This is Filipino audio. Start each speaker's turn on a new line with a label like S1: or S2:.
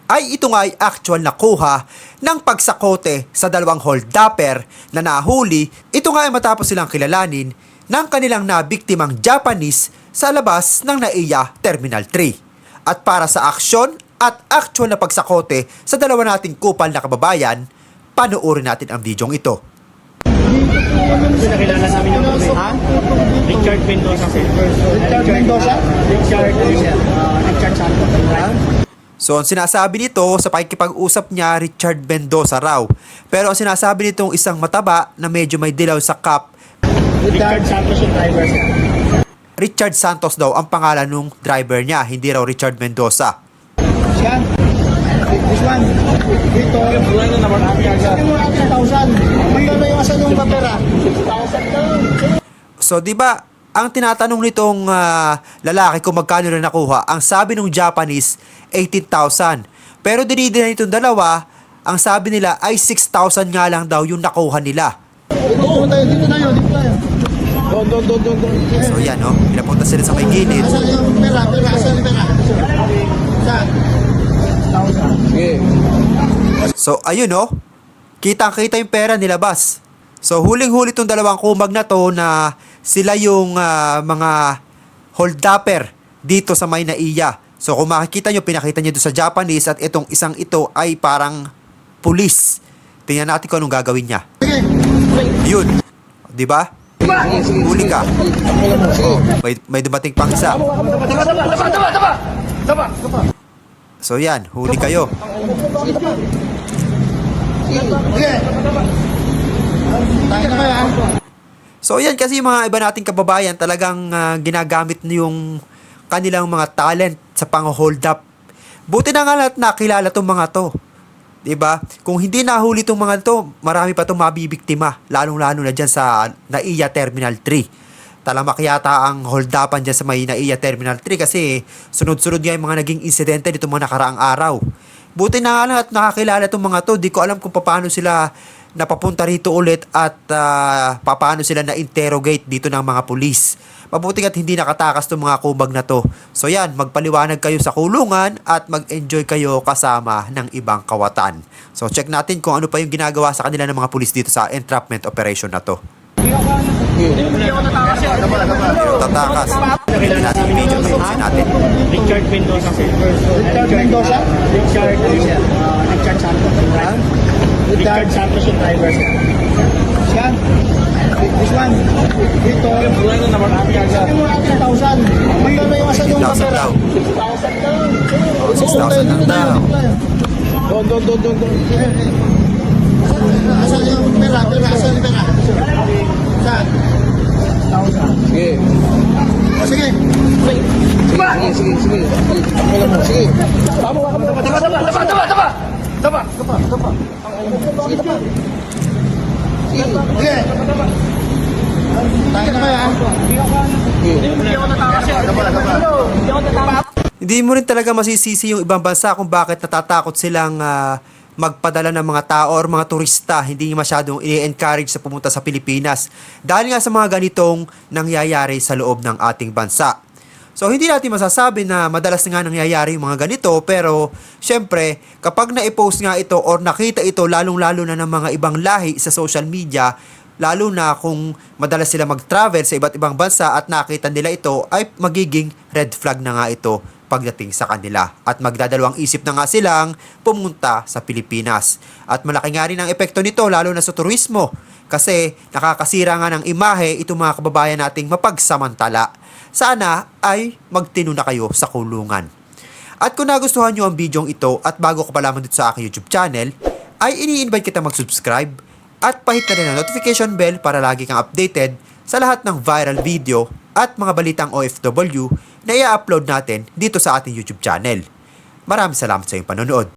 S1: ay ito nga ay actual na kuha ng pagsakote sa dalawang holdupper na nahuli. Ito nga ay matapos silang kilalanin ng kanilang nabiktimang Japanese sa labas ng NAIA Terminal 3. At para sa aksyon at actual na pagsakote sa dalawa nating kupal na kababayan, panoorin natin ang videong ito.
S2: Nakilala namin yung Richard Mendoza.
S3: Richard Mendoza?
S2: Richard Santos.
S1: So, ang sinasabi nito sa pakikipag-usap niya, Richard Mendoza raw. Pero ang sinasabi nitong isang mataba na medyo may dilaw sa cap,
S2: Richard Santos yung driver siya.
S1: Richard Santos daw ang pangalan ng driver niya, hindi raw Richard Mendoza.
S3: Siya? This one? Dito?
S2: Buwan na naman namin yan.
S3: 1,000. Magkano yung asa nung papera?
S2: 6,000 lang.
S1: So, di ba, ang tinatanong nitong lalaki kung magkano na nakuha, ang sabi ng Japanese, 18,000. Pero dinidina nitong dalawa, ang sabi nila ay 6,000 nga lang daw yung nakuha nila.
S3: Dito tayo, dito tayo. Doon.
S1: So, yan, no? Pinapunta sila sa may gilid.
S3: Asa yung pera? Asa yung pera? Saan? 1,000.
S1: So, ayun, no? Kitang-kita yung pera nilabas. So, huling-huli itong dalawang kumag na to na sila yung mga holdupper dito sa may NAIA. So, kung makikita nyo, pinakita nyo doon sa Japanese at itong isang ito ay parang pulis. Tingnan natin kung anong gagawin niya.
S3: Sige.
S1: Yun. Di ba? Huli ka. Oh, may dumating pang isa. So, yan. Huli kayo.
S3: Sige. Tayo na kaya.
S1: So yan kasi yung mga iba nating kababayan talagang ginagamit yung kanilang mga talent sa pang-hold up. Buti na nga lahat nakilala tong mga to. 'Di ba? Kung hindi nahuli tong mga to, marami pa tong mabibiktima, lalong-lalo na diyan sa NAIA Terminal 3. Talamak yata ang hold upan diyan sa may NAIA Terminal 3 kasi sunod-sunod nga yung mga naging insidente dito mga nakaraang araw. Buti na nga lang at nakakilala tong mga to, di ko alam kung paano sila napapunta rito ulit at paano sila na-interrogate dito ng mga pulis. Mabuti at hindi nakatakas itong mga kubag na to. So yan, magpaliwanag kayo sa kulungan at mag-enjoy kayo kasama ng ibang kawatan. So check natin kung ano pa yung ginagawa sa kanila ng mga pulis dito sa entrapment operation na to.
S2: Hindi ako natakas yan.
S1: Tatakas. Tingnan natin yung video, tapusin natin.
S2: Richard Mendoza.
S3: Richard Mendoza?
S2: Richard Santos. Richard Santos yung driver siya.
S3: Siya? This one? Dito?
S2: Buwan na naman namin yan.
S3: 1,000. Magkano yung asa nung
S1: 6,000
S3: papera?
S1: daw.
S2: 6,000 lang.
S1: Oh, 6,000 lang daw.
S3: Doon. Asa yung pera? Asa yung pera? Saan? 1,000. Sige. Sige. Tama. Sige. Tayo na kaya.
S2: Hindi ako natakas yan. Hindi ako natakas.
S1: Hindi mo rin talaga masisisi yung ibang bansa kung bakit natatakot silang magpadala ng mga tao or mga turista, hindi masyadong i-encourage sa pumunta sa Pilipinas dahil nga sa mga ganitong nangyayari sa loob ng ating bansa. So hindi natin masasabi na madalas nga nangyayari yung mga ganito, pero syempre kapag na-post nga ito or nakita ito lalong-lalo na ng mga ibang lahi sa social media, lalo na kung madalas sila mag-travel sa iba't ibang bansa at nakita nila ito, ay magiging red flag na nga ito pagdating sa kanila at magdadalawang isip na nga silang pumunta sa Pilipinas. At malaki nga rin ang epekto nito lalo na sa turismo kasi nakakasira nga ng imahe itong mga kababayan nating mapagsamantala. Sana ay magtino na kayo sa kulungan. At kung nagustuhan nyo ang videong ito at bago ka pa lamang dito sa aking YouTube channel, ay ini-invite kita mag-subscribe at pahit na rin ang notification bell para lagi kang updated sa lahat ng viral video at mga balitang OFW na i-upload natin dito sa ating YouTube channel. Maraming salamat sa iyong panonood.